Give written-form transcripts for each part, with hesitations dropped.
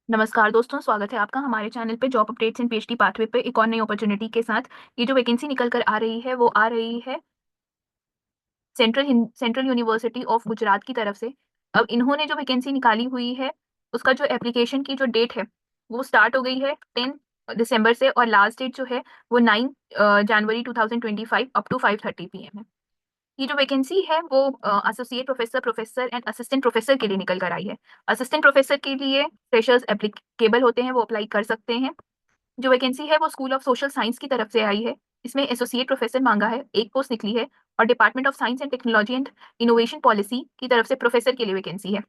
नमस्कार दोस्तों, स्वागत है आपका हमारे चैनल पे job updates in PhD pathway पे एक और नई अपॉर्चुनिटी के साथ। ये जो वैकेंसी निकल कर आ रही है वो आ रही है सेंट्रल यूनिवर्सिटी ऑफ गुजरात की तरफ से। अब इन्होंने जो वैकेंसी निकाली हुई है उसका जो एप्लीकेशन की जो डेट है वो स्टार्ट हो गई है 10 दिसंबर से, और लास्ट डेट जो है वो 9 जनवरी 2025 अप टू 5:30 PM है। ये जो वैकेंसी है वो associate professor, professor and assistant professor के लिए निकल कर आई है। असिस्टेंट प्रोफेसर के लिए फ्रेशर्स एप्लीकेबल होते हैं, वो अप्लाई कर सकते हैं। जो वैकेंसी है वो स्कूल ऑफ सोशल साइंस की तरफ से आई है। इसमें एसोसिएट प्रोफेसर मांगा है, एक पोस्ट निकली है। और department of science and technology and innovation policy की तरफ से प्रोफेसर के लिए वैकेंसी है,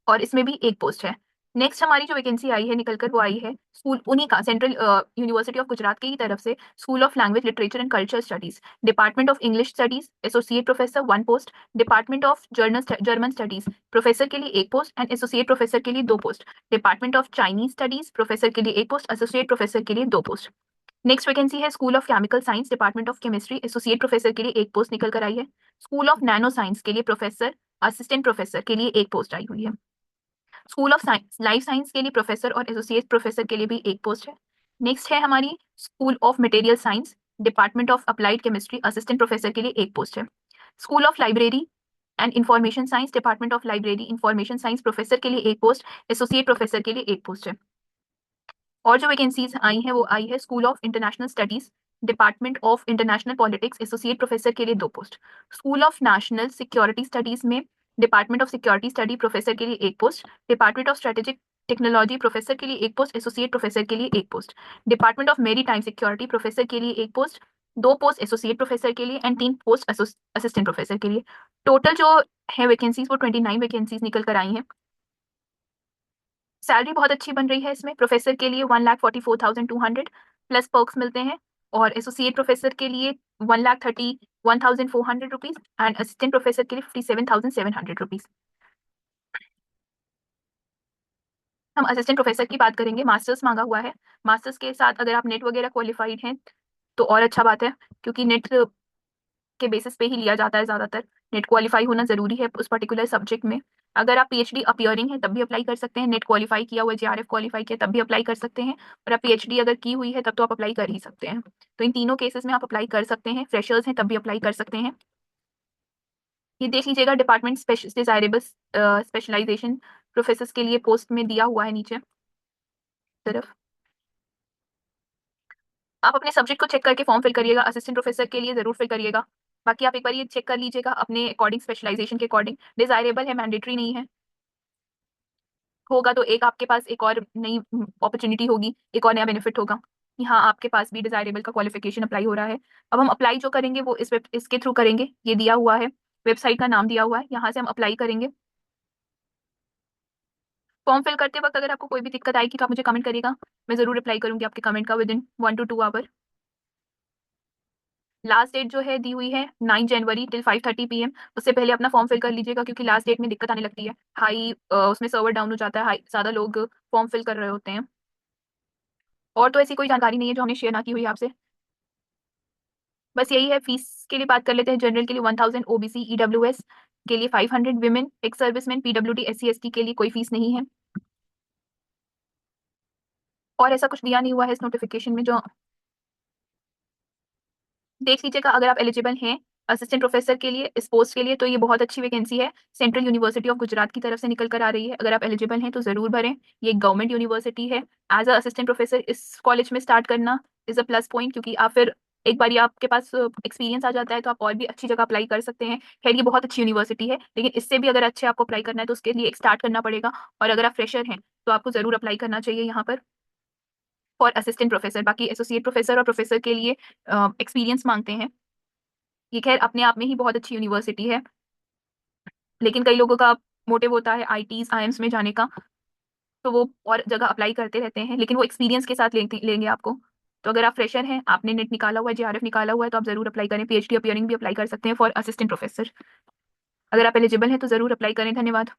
और इसमें भी एक पोस्ट है। नेक्स्ट हमारी जो वैकेंसी आई है निकल कर वो आई है स्कूल उन्हीं का सेंट्रल यूनिवर्सिटी ऑफ गुजरात की तरफ से, school of language literature and culture studies, department of English studies, associate professor 1 post, department of German studies professor के लिए एक पोस्ट एंड एसोसिएट प्रोफेसर के लिए 2 post, department of Chinese studies professor के लिए एक पोस्ट, एसोसिएट प्रोफेसर के लिए 2 पोस्ट। नेक्स्ट वैकेंसी है school of chemical science, department of chemistry, associate professor के लिए एक पोस्ट निकल कर आई है। स्कूल ऑफ नैनो साइंस के लिए प्रोफेसर, असिस्टेंट प्रोफेसर के लिए एक पोस्ट आई हुई है। School of science life science के लिए प्रोफेसर और एसोसिएट प्रोफेसर के लिए भी एक पोस्ट है। नेक्स्ट है हमारी school of material science, department of applied chemistry, assistant professor के लिए एक पोस्ट है। School of library and information science, department of library information science professor के लिए एक पोस्ट, एसोसिएट प्रोफेसर के लिए एक पोस्ट है। और जो वैकेंसीज आई हैं वो आई है school of international studies, department of international politics, associate professor के लिए 2 post. School of national security studies में department of security study professor के लिए एक post, department of strategic technology professor के लिए एक पोस्ट, एसोसिएट प्रोफेसर के लिए एक post, department of maritime security professor के लिए एक पोस्ट, 2 पोस्ट एसोसिएट प्रोफेसर के लिए एंड 3 पोस्ट असिस्टेंट प्रोफेसर के लिए। टोटल जो है वैकेंसीज वो 29 वैकेंसीज निकल कर आई हैं। सैलरी बहुत अच्छी बन रही है इसमें। प्रोफेसर के लिए 1,44,200 प्लस पर्क्स मिलते हैं, और एसोसिएट प्रोफेसर के लिए 1,31,400 रुपीज एंड असिस्टेंट प्रोफेसर के लिए 57,700 रुपीज। हम असिस्टेंट प्रोफेसर की बात करेंगे। मास्टर्स मांगा हुआ है। मास्टर्स के साथ अगर आप नेट वगैरह क्वालिफाइड हैं तो और अच्छा बात है, क्योंकि नेट के बेसिस पे ही लिया जाता है ज़्यादातर। नेट क्वालिफाई होना ज़रूरी है उस पर्टिकुलर सब्जेक्ट में। अगर आप पीएचडी अपियरिंग है तब भी अप्लाई कर सकते हैं, नेट क्वालिफाई किया हुआ है, जेआरएफ क्वालिफाई किया तब भी अप्लाई कर सकते हैं, और आप पीएचडी अगर की हुई है तब तो आप अप्लाई कर ही सकते हैं। तो इन तीनों केसेस में आप अप्लाई कर सकते हैं। फ्रेशर्स हैं तब भी अप्लाई कर सकते हैं। ये देख लीजिएगा, डिपार्टमेंट डिजायरेबल स्पेशलाइजेशन प्रोफेसर के लिए पोस्ट में दिया हुआ है नीचे तरफ। आप अपने सब्जेक्ट को चेक करके फॉर्म फिल करिएगा। असिस्टेंट प्रोफेसर के लिए जरूर फिल करिएगा। बाकी आप एक बार ये चेक कर लीजिएगा अपने अकॉर्डिंग, स्पेशलाइजेशन के अकॉर्डिंग। डिजायरेबल है, मैंडेटरी नहीं है। होगा तो एक आपके पास एक और नई अपॉर्चुनिटी होगी, एक और नया बेनिफिट होगा कि हाँ आपके पास भी डिजायरेबल का क्वालिफिकेशन अप्लाई हो रहा है। अब हम अप्लाई जो करेंगे वो इसके थ्रू करेंगे। ये दिया हुआ है, वेबसाइट का नाम दिया हुआ है, यहाँ से हम अप्लाई करेंगे। फॉर्म फिल करते वक्त अगर आपको कोई भी दिक्कत आएगी तो आप मुझे कमेंट करिएगा, मैं जरूर रिप्लाई करूंगी आपके कमेंट का within 1 to 2 hour. Last date जो है दी हुई है 9 जनवरी टिल 5:30 PM। उससे पहले अपना फॉर्म फिल कर लीजिएगा, क्योंकि लास्ट डेट में दिक्कत आने लगती है। उसमें सर्वर डाउन हो जाता है, हाई ज़्यादा लोग फॉर्म फिल कर रहे होते हैं। और तो ऐसी कोई जानकारी नहीं है जो हमने शेयर ना की हुई आपसे। बस यही है। फीस के लिए बात कर लेते हैं। जनरल के लिए 1000, ओबीसी ईडब्ल्यूएस के लिए 500, women, ex serviceman, PWD, SC ST के लिए कोई फीस नहीं है। और ऐसा कुछ दिया नहीं हुआ है इस नोटिफिकेशन में जो देख लीजिएगा। अगर आप एलिजिबल हैं असिस्टेंट प्रोफेसर के लिए इस पोस्ट के लिए, तो ये बहुत अच्छी वैकेंसी है। सेंट्रल यूनिवर्सिटी ऑफ गुजरात की तरफ से निकल कर आ रही है। अगर आप एलिजिबल हैं तो जरूर भरें। ये गवर्नमेंट यूनिवर्सिटी है। एज अ असिस्टेंट प्रोफेसर इस कॉलेज में स्टार्ट करना इज अ प्लस पॉइंट, क्योंकि आप फिर एक बार ये आपके पास एक्सपीरियंस आ जाता है तो आप और भी अच्छी जगह अप्लाई कर सकते हैं। खैर ये बहुत अच्छी यूनिवर्सिटी है, लेकिन इससे भी अगर अच्छे आपको अप्लाई करना है तो उसके लिए एक स्टार्ट करना पड़ेगा। और अगर आप फ्रेशर हैं तो आपको जरूर अप्लाई करना चाहिए यहाँ पर फॉर असिस्टेंट प्रोफेसर। बाकी एसोसिएट प्रोफेसर और प्रोफेसर के लिए एक्सपीरियंस मांगते हैं। ये खैर अपने आप में ही बहुत अच्छी यूनिवर्सिटी है, लेकिन कई लोगों का मोटिव होता है आईटीज आईएम्स में जाने का, तो वो और जगह अप्लाई करते रहते हैं, लेकिन वो एक्सपीरियंस के साथ लेंगे आपको। तो अगर आप फ्रेशर हैं, आपने नेट निकाला हुआ है, जेआरएफ निकाला हुआ है, तो आप जरूर अप्लाई करें। पीएचडी अपियरिंग भी अप्लाई कर सकते हैं फॉर असिस्टेंट प्रोफेसर। अगर आप एलिजिबल हैं तो जरूर अप्लाई करें। धन्यवाद।